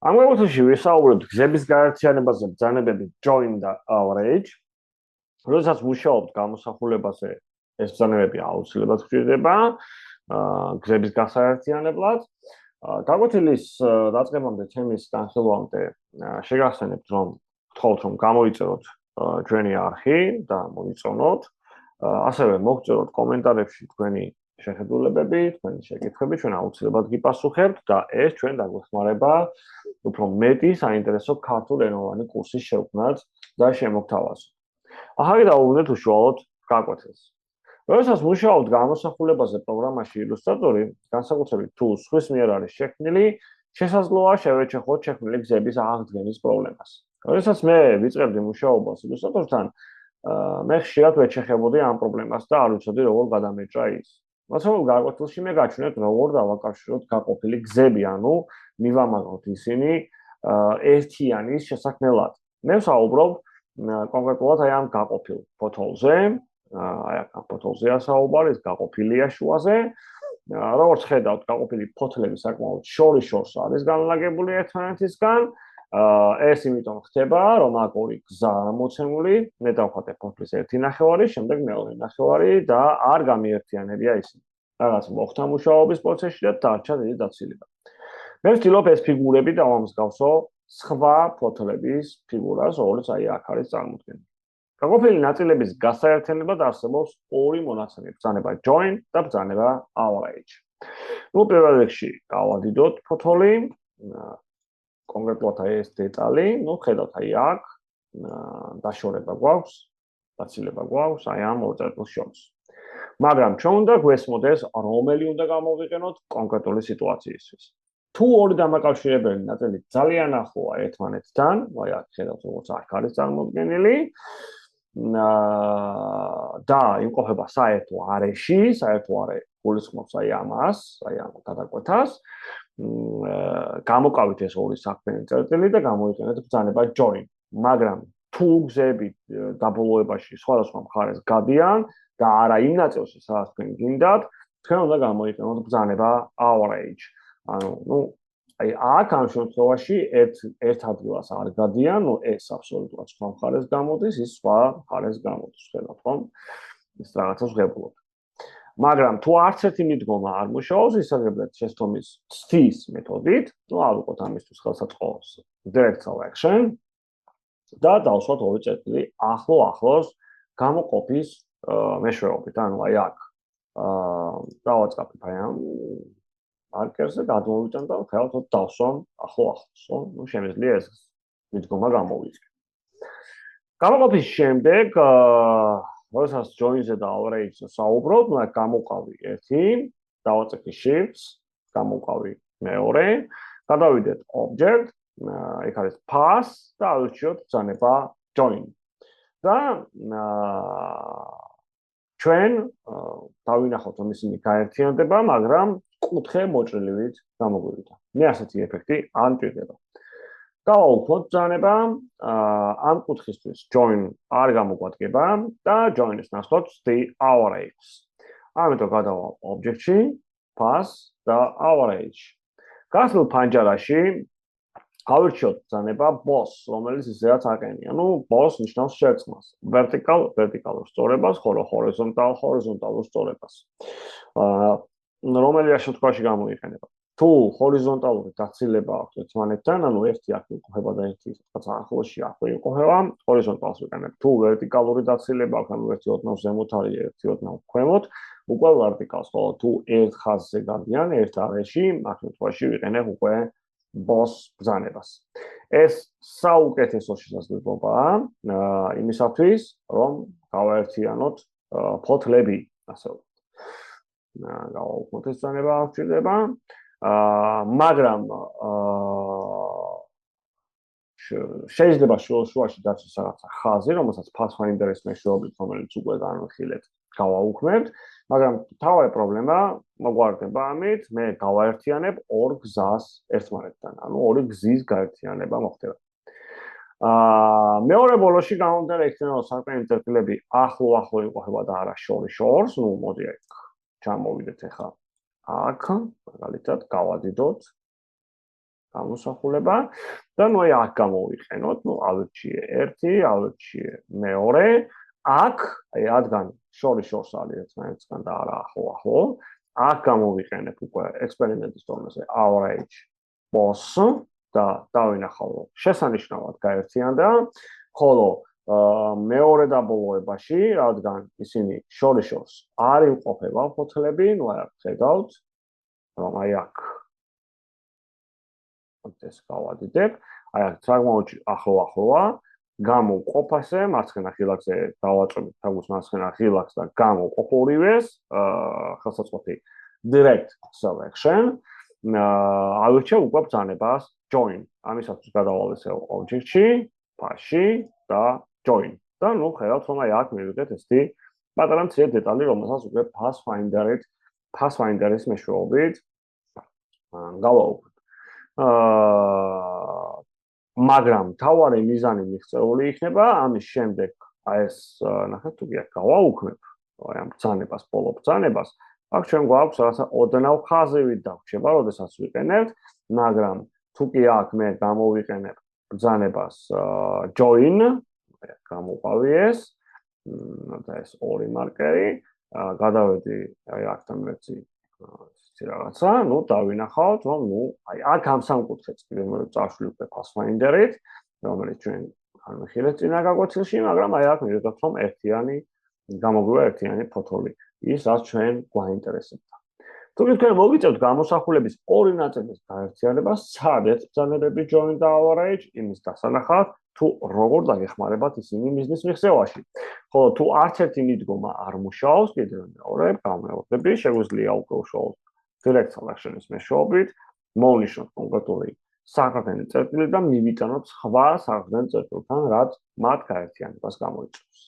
ამ მოთხოვში ვისაუბრებთ გზების გაერთიანებაზე, ბრძანებები join და average. როდესაც მუშაობთ გამოსახულებაზე, ეს ბრძანებები აუცილებლად გვჭირდება გზების გასაერთიანებლად. გაკვეთილის დაწყებამდე თემის განხილვამდე შეგახსენებთ, რომ გთხოვთ, რომ გამოიწეროთ ჩვენი არხი და მოიწონოთ. ასევე მოგწეროთ კომენტარებში თქვენი შეხედულებები, თქვენი შეკითხვები, ჩვენ აუცილებლად გიპასუხებთ და ეს ჩვენ დაგვეხმარება უფრო მეტი საინტერესო ქართულენოვანი კურსის შექმნად და შემოგთავაზოთ. ახლა დავუბრუნდეთ უშუალოდ გაკვეთილს. როდესაც მუშაობთ გამოსახულებაზე პროგრამაში ილუსტრატორი, განსაკუთრებით თუ სხვის მიერ არის შექმნილი, შესაძლოა შევეჩეხოთ შექმნილი გზების აღდგენის პრობლემას. როდესაც მე ვიწყებდი მუშაობას ილუსტრატორთან, მე ხშირად ვეჩეხებოდი ამ პრობლემას და არ ვიცოდი როგორ გადამეჭრა ის. მაგრამ გაკვეთილში მე გაჩვენეთ როგორ დავაკავშიროთ გაყოფილი გზები, ანუ მივამაგროთ ისინი ერთიანის შესაქმნელად. მე ვსაუბრობ კონკრეტულად აი ამ გაყოფილ ფოთოლზე, აი ამ ფოთოლზეა საუბარი, ეს გაყოფილია შუაზე. როგორც ხედავთ, გაყოფილი ფოთლები საკმაოდ შორის არის განლაგებული ერთმანეთისგან. ეს იმიტომ ხდება, რომ აქ ორი გზა მოცემული, მე დავხატე ფოთლის ერთი ნახევარი, შემდეგ მეორე ნახევარი და არ გამიერთიანებია ისინი. რაღაც მოხდა მუშაობის პროცესში და დარჩა დიდი დაცილება. მე ვცდილობ ეს ფიგურები დავამსგავსო სხვა ფოთლების ფიგურას, როგორც აი აქ არის წარმოქმნილი. გაყოფილი ნაწილების გასაერთიანებლად არსებობს ორი მონაცემი, ბრძანება join და ბრძანება average. პირველ რიგში გავადიდოთ ფოთოლი, კონკრეტულად აი ეს დეტალი, ხედავთ აი აქ დაშორება გვაქვს, დაცილება გვაქვს აი ამ ორ წერტილს შორის. მაგრამ ჩვენ უნდა გვესმოდეს, რომელი უნდა გამოვიყენოთ კონკრეტული სიტუაციისთვის. თუ ორი დამაკავშირებელი ნაწილი ძალიან ახლოა ერთმანეთთან, აი აქ ხედავთ როგორც აქ არის წარმოქმნილი და იმყოფება საერთო არეში, საერთო არე გულისხმობს აი ამას, აი ამ გადაკვეთას. გამოკავით ეს ორი საქმიანი წერტილი და გამოიყენეთ ბრძანება join. მაგრამ თუ გზები დაბოლოებაში სხვადასხვა მხარეს გადიან და არა იმ ნაწილში, სადაც თქვენ გინდათ, თქვენ უნდა გამოიყენოთ ბრძანება average. ანუ აი აქ ამ შემთხვევაში ერთ ადგილას არ გადიან, ეს აბსოლუტურად სხვა მხარეს გამოდის, ის სხვა მხარეს გამოდის, ხედავთ რომ ეს რაღაცას ვღებულობ. მაგრამ თუ არც ერთი მიდგომა არ მუშაობს, ისარგებლეთ შეცდომის ცდის მეთოდით, ავიღოთ ამისთვის ხელსაწყოს direct selection და დავსვათ ორი წერტილი ახლოს გამოყოფის მეშვეობით, ანუ აი აქ დავაწყაფებ აი ამ მარკერზე, გადმოვიტან და ხელთ დავსვამ ახლოს, შემიძლია ეს მიდგომა გამოვიწყო. გამოყოფის შემდეგ როდესაც join-ზე და average-ზე საუბრობ, აქ გამოვყავი ერთი, დავაწექი shift, გამოვყავი მეორე, გადავიდეთ object, იქ არის pass და ავირჩიოთ ბრძანება join. და ჩვენ დავინახოთ რომ ისინი გაერთიანდება, მაგრამ კუთხე მოჭრილივით გამოგვივიდა. მე ასეთი ეფექტი არ მჭირდება. გავაუქმოთ ბრძანება, ამ კუთხისთვის join არ გამოგვადგება და join-ის ნახოთ the average. ამიტომ გადავალ object-ში, pass და average. გასულ ფანჯარაში ავირჩიოთ ბრძანება boss, რომელიც ისედაც აყენია. boss ნიშნავს შერწყმას, vertical სწორებას, ხოლო horizontal სწორებას. რომელია შემთხვევაში გამოიყენება. თუ ჰორიზონტალური დაცილება აქვს ერთმანეთთან, ანუ ერთი აქ იმყოფება და ერთი რაღაც ახლოსში აქ იმყოფება, ჰორიზონტალს ვიყენებ. თუ ვერტიკალური დაცილება აქვს, ანუ ერთი ოდნავ ზემოთ არის, ერთი ოდნავ ქვემოთ, უკვე ვერტიკალს, ხოლო თუ ერთ ხაზზე გადიან, ერთ არეში, აქ შემთხვევაში ვიყენებ უკვე boss ბრძანებას. ეს საუკეთესო შესაძლებლობაა იმისათვის, რომ გავაერთიანოთ ფოთლები, ასე ვთქვათ. გავაუქმოთ ეს ბრძანება არ გვჭირდება. მაგრამ შეიძლება შუაში დარჩეს რაღაცა ხაზი, რომელსაც pathfinder-ის მეშვეობით, რომელიც უკვე განვიხილეთ, გავაუქმებთ, მაგრამ თავი პრობლემა მოგვარდება ამით, მე გავაერთიანებ ორ გზას ერთმანეთთან, ანუ ორი გზის გაერთიანება მოხდება. მეორე ბოლოში გამომდინარე იქნება, რომ საქმიანი წერტილები ახლო იმყოფება და არა შორს, მოდი აქ ჩამოვიდეთ ახლა. აქ მაგალითად გავადიდოთ გამოსახულება და ნუ აი აქ გამოვიყენოთ, ნუ ავირჩიე 1, ავირჩიე 2, აქ აი რადგან შორის არის ერთმანეთისგან და არა ახლო, აქ გამოვიყენებ უკვე ექსპერიმენტის დონეზე average boss და დავინახავ, რომ შესანიშნავად გაერთიანდა, ხოლო მეორე დაბოლოებაში, რადგან ისინი შორის არ იმყოფება ფოთლები, ნუ აი აქ ხედავთ, რომ აი აქ ეს გავადიდებ, აი აქ საგმაოდ ახლოა, გამოვყოფასე, მარცხენა ხილაკზე დავაწვევით თავს მარცხენა ხილაკს და გამოვყოფ ორივეს, ხელსაწყოთი direct selection, ავირჩევ უკვე ბრძანებას join. ამისათვის გადავალ ესე object-ში, path-ში და join. და ნუ ხედავთ, რომ აი აქ მივიღეთ ესეთი პატარა მცირე დეტალი, რომელსაც უკვე pathfinder-ის მეშვეობით გავაუქმებ. მაგრამ თავარი მიზანი მიღწეული იქნება, ამის შემდეგ აი ეს ნახეთ თუ კი აქ გავაუქმებ, აი ამ ბრძანებას, ბოლო ბრძანებას, აქ ჩვენ გვაქვს რაღაცა ოდნავ ხაზივით დავრჩება, როდესაც ვიყენებთ, მაგრამ თუ კი აქ მე გამოვიყენებ ბრძანებას join, გამოვყავი ეს და ეს ორი მარკერი, გადავედი აი აქთან მეცი რაღაცა, ნუ დავინახავთ, რომ ნუ აი აქ ამ სამკუთხედს კიდევ მე წავშვი უკვე pathfinder-ით, რომელიც ჩვენ განვიხილეთ წინა გაკვეთილში, მაგრამ აი აქ მივიღებთ, რომ გამოგვივა ერთიანი ფოთოლი, ის რაც ჩვენ გვაინტერესებდა. თუ თქვენ მოგიწევთ გამოსახულების ორი ნაწილის გაერთიანებას, სცადეთ ბრძანებები join და average იმის დასანახად, თუ როგორ დაგეხმარებათ ისინი მიზნის მიღწევაში. ხოლო თუ არც ერთი მიდგომა არ მუშაობს, კიდევ მეორე გამეორდები, შეგვიძლია უკვე უშუალოდ direct selection-ის მეშვეობით მოვნიშნოთ კონკრეტული საგრძნელი წერტილი და მივიტანოთ სხვა საგრძნელ წერტილთან, რაც მათ გაერთიანებას გამოიწვევს.